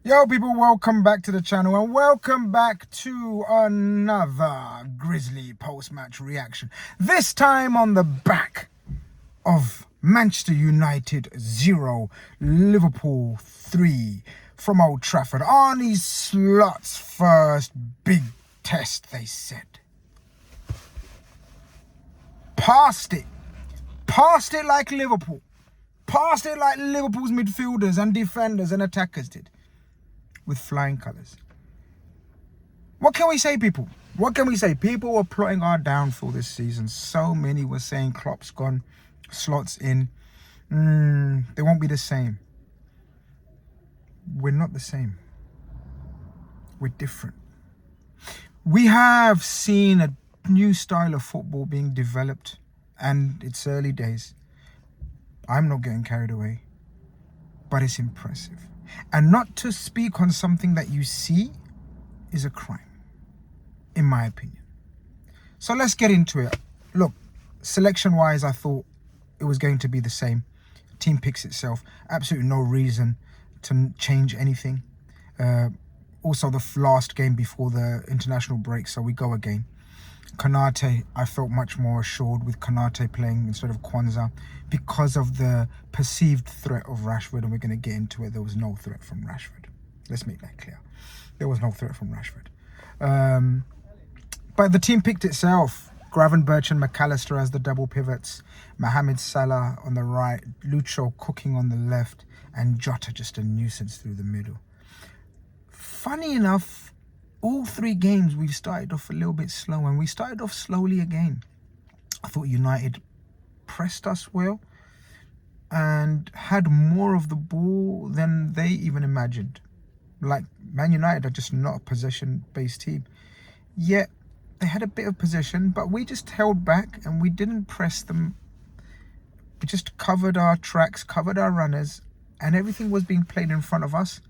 Yo people, welcome back to the channel and welcome back to another Grizzly post-match reaction. This time on the back of Manchester United 0, Liverpool 3 from Old Trafford. Arne Slot's first big test, they said. Passed it like Liverpool. Passed it like Liverpool's midfielders and defenders and attackers did. With flying colours. What can we say, people? What can we say? People were plotting our downfall this season. So many were saying Klopp's gone, Slot's in. They won't be the same. We're not the same. We're different. We have seen a new style of football being developed, and it's early days. I'm not getting carried away, but it's impressive. And not to speak on something that you see is a crime, in my opinion. So let's get into it. Look, selection-wise, I thought it was going to be the same. Team picks itself. Absolutely no reason to change anything. Also, the last game before the international break, so we go again. Konate, I felt much more assured with Konate playing instead of Kwanzaa because of the perceived threat of Rashford, and we're going to get into it. There was no threat from Rashford. Let's make that clear. There was no threat from Rashford. But the team picked itself. Gravenberch and McAllister as the double pivots. Mohamed Salah on the right. Lucho cooking on the left. And Jota just a nuisance through the middle. Funny enough, all three games we've started off a little bit slow, and we started off slowly again. I thought United pressed us well and had more of the ball than they even imagined. Like, Man United are just not a possession-based team. Yet, they had a bit of possession, but we just held back and we didn't press them. We just covered our tracks, covered our runners, and everything was being played in front of us,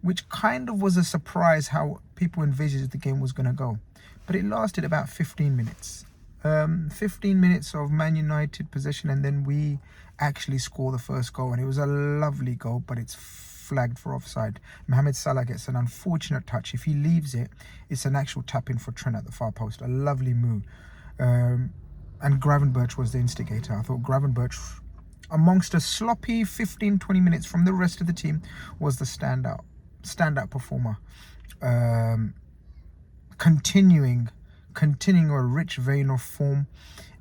which kind of was a surprise how people envisaged the game was going to go. But it lasted about 15 minutes. 15 minutes of Man United possession, and then we actually score the first goal. And it was a lovely goal, but it's flagged for offside. Mohamed Salah gets an unfortunate touch. If he leaves it, it's an actual tap-in for Trent at the far post. A lovely move. And Gravenberch was the instigator. I thought Gravenberch, amongst a sloppy 15-20 minutes from the rest of the team, was the standout performer. Continuing a rich vein of form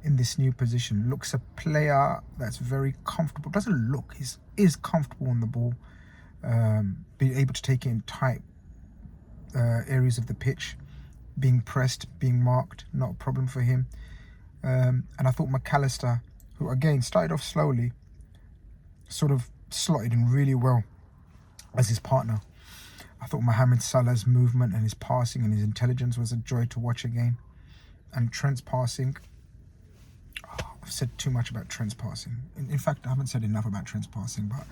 in this new position. Looks a player that's very comfortable. Doesn't look, is comfortable on the ball. Being able to take it in tight areas of the pitch. Being pressed, being marked, not a problem for him. And I thought McAllister, who again started off slowly, sort of slotted in really well as his partner. I thought Mohamed Salah's movement and his passing and his intelligence was a joy to watch again. And Trent's passing, I've said too much about Trent's passing. In fact, I haven't said enough about Trent's passing, but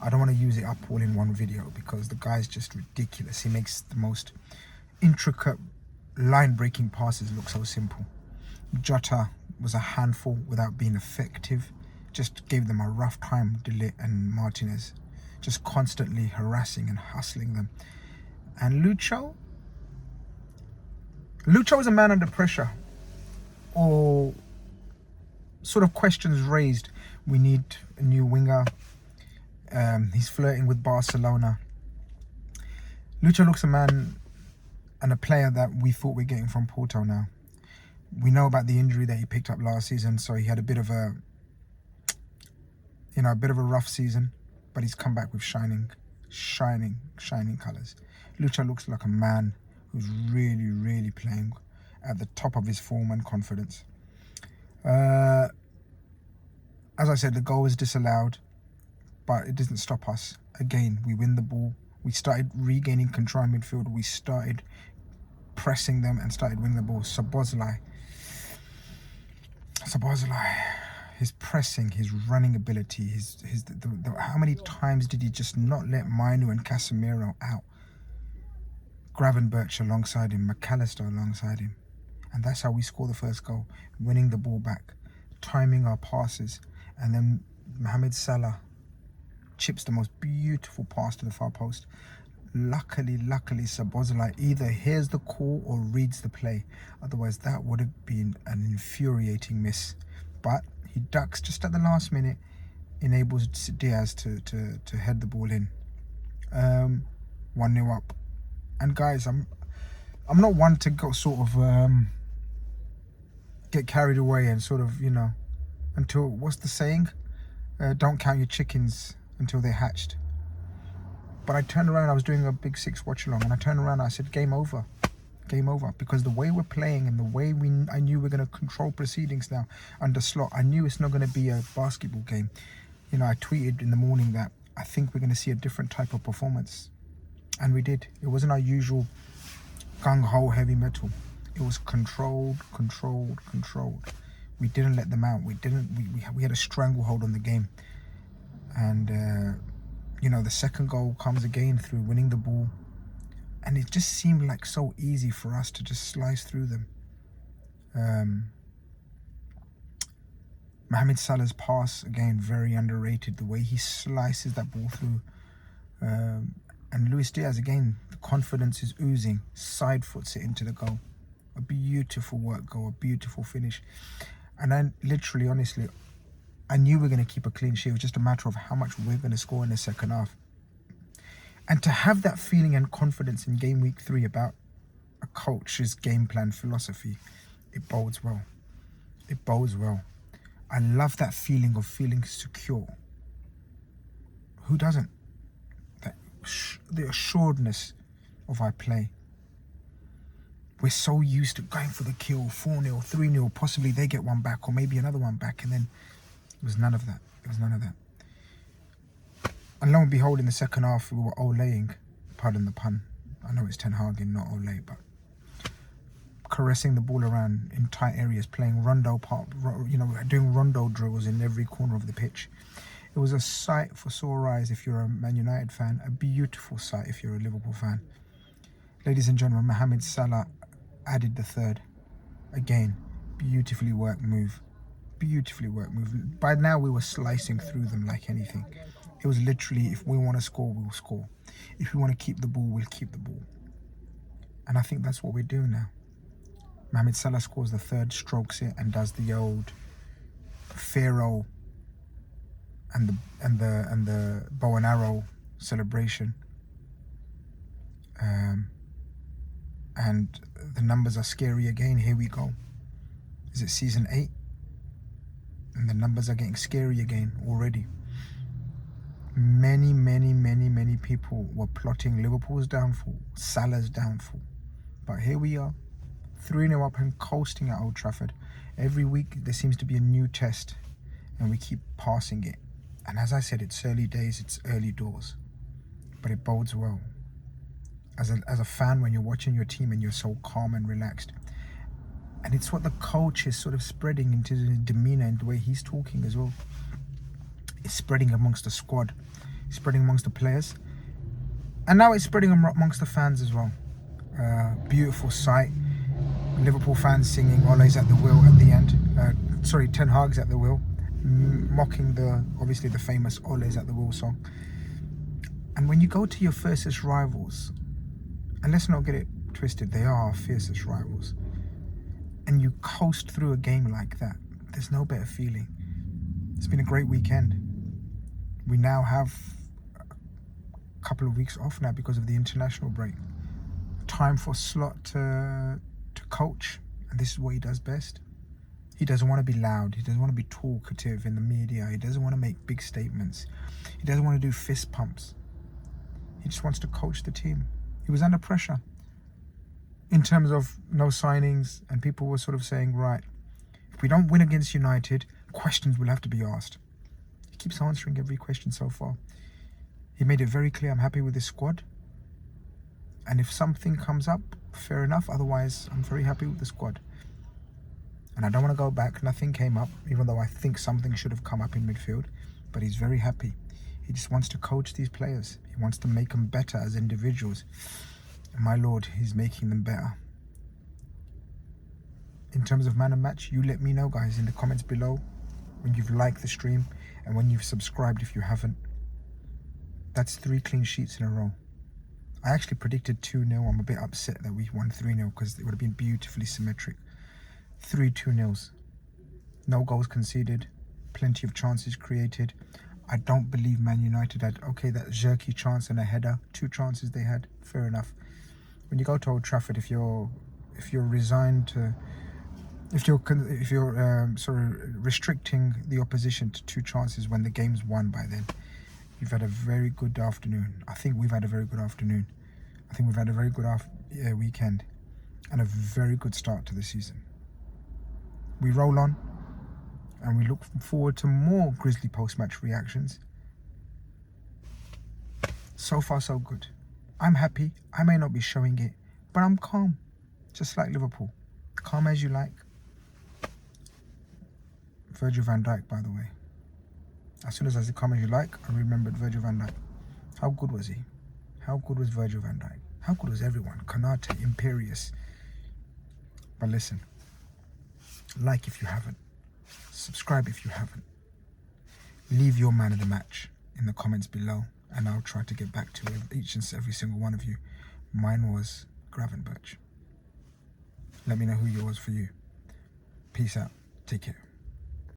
I don't want to use it up all in one video because the guy's just ridiculous. He makes the most intricate line-breaking passes look so simple. Jota was a handful without being effective. Just gave them a rough time, De Ligt and Martinez. Just constantly harassing and hustling them. And Lucho is a man under pressure, or sort of questions raised. We need a new winger. He's flirting with Barcelona. Lucho looks a man and a player that we thought we're getting from Porto now. We know about the injury that he picked up last season, so he had a bit of a rough season. But he's come back with shining colours. Lucho looks like a man who's really, really playing at the top of his form and confidence. As I said, the goal was disallowed, but it doesn't stop us. Again, we win the ball. We started regaining control in midfield. We started pressing them and started winning the ball. Szoboszlai. His pressing, his running ability, how many times did he just not let Mainu and Casemiro out? Gravenberch alongside him, McAllister alongside him. And that's how we score the first goal, winning the ball back, timing our passes. And then Mohamed Salah chips the most beautiful pass to the far post. Luckily, Szoboszlai either hears the call or reads the play. Otherwise, that would have been an infuriating miss. But he ducks just at the last minute, enables Diaz to head the ball in. 1-0 up. And guys, I'm not one to go sort of get carried away and sort of, you know, until, what's the saying? Don't count your chickens until they're hatched. But I turned around, I was doing a Big Six watch along, and I turned around and I said, game over. Game over. Because the way we're playing and the way I knew we're going to control proceedings now under Slot, I knew it's not going to be a basketball game. You know, I tweeted in the morning that I think we're going to see a different type of performance. And we did. It wasn't our usual gung-ho heavy metal. It was controlled. We didn't let them out. We had a stranglehold on the game. And you know, the second goal comes again through winning the ball. And it just seemed like so easy for us to just slice through them. Mohamed Salah's pass, again, very underrated. The way he slices that ball through. And Luis Diaz, again, the confidence is oozing. Side foots it into the goal. A beautiful work goal, a beautiful finish. And then, literally, honestly, I knew we were going to keep a clean sheet. It was just a matter of how much we're going to score in the second half. And to have that feeling and confidence in game week 3 about a coach's game plan philosophy, it bodes well. It bodes well. I love that feeling of feeling secure. Who doesn't? The assuredness of our play. We're so used to going for the kill, 4-0, 3-0, possibly they get one back or maybe another one back, and then it was none of that. It was none of that. And lo and behold, in the second half, we were Oleing, pardon the pun. I know it's Ten Hag, not Ole, but caressing the ball around in tight areas, playing rondo part, you know, doing rondo drills in every corner of the pitch. It was a sight for sore eyes if you're a Man United fan, a beautiful sight if you're a Liverpool fan. Ladies and gentlemen, Mohamed Salah added the third. Again, beautifully worked move. Beautifully worked move. By now, we were slicing through them like anything. It was literally, if we want to score, we'll score. If we want to keep the ball, we'll keep the ball. And I think that's what we're doing now. Mohamed Salah scores the third, strokes it, and does the old Pharaoh and the bow and arrow celebration. And the numbers are scary again. Here we go. Is it season 8? And the numbers are getting scary again already. Many people were plotting Liverpool's downfall, Salah's downfall. But here we are, 3-0 up and coasting at Old Trafford. Every week there seems to be a new test and we keep passing it. And as I said, it's early days, it's early doors. But it bodes well. As a fan, when you're watching your team and you're so calm and relaxed. And it's what the coach is sort of spreading into the demeanour and the way he's talking as well. It's spreading amongst the squad. It's spreading amongst the players. And now it's spreading amongst the fans as well. Beautiful sight. Liverpool fans singing Ole's at the wheel at the end. Ten Hag's at the wheel. Mocking obviously the famous Ole's at the wheel song. And when you go to your fiercest rivals, and let's not get it twisted, they are our fiercest rivals, and you coast through a game like that, there's no better feeling. It's been a great weekend. We now have a couple of weeks off now because of the international break. Time for Slot to coach, and this is what he does best. He doesn't want to be loud. He doesn't want to be talkative in the media. He doesn't want to make big statements. He doesn't want to do fist pumps. He just wants to coach the team. He was under pressure in terms of no signings, and people were sort of saying, right, if we don't win against United, questions will have to be asked. He keeps answering every question so far. He made it very clear, I'm happy with this squad. And if something comes up, fair enough. Otherwise, I'm very happy with the squad. And I don't want to go back. Nothing came up, even though I think something should have come up in midfield. But he's very happy. He just wants to coach these players. He wants to make them better as individuals. And my Lord, he's making them better. In terms of man of match, you let me know, guys, in the comments below when you've liked the stream and when you've subscribed if you haven't. That's 3 clean sheets in a row. I actually predicted 2-0. I'm a bit upset that we won 3-0 because it would have been beautifully symmetric. 3-2-0s. No goals conceded. Plenty of chances created. I don't believe Man United had, okay, that jerky chance and a header. 2 chances they had. Fair enough. When you go to Old Trafford, if you're resigned to, if you're sort of restricting the opposition to 2 chances when the game's won by then, you've had a very good afternoon. I think we've had a very good afternoon. I think we've had a very good weekend and a very good start to the season. We roll on and we look forward to more Grizzly post-match reactions. So far, so good. I'm happy. I may not be showing it, but I'm calm. Just like Liverpool. Calm as you like. Virgil van Dijk, by the way. As soon as I said calm as you like, I remembered Virgil van Dijk. How good was he? How good was Virgil van Dijk? How good was everyone? Konate, Imperious. But listen, like if you haven't. Subscribe if you haven't. Leave your man of the match in the comments below, and I'll try to get back to each and every single one of you. Mine was Gravenberch. Let me know who yours for you. Peace out. Take care.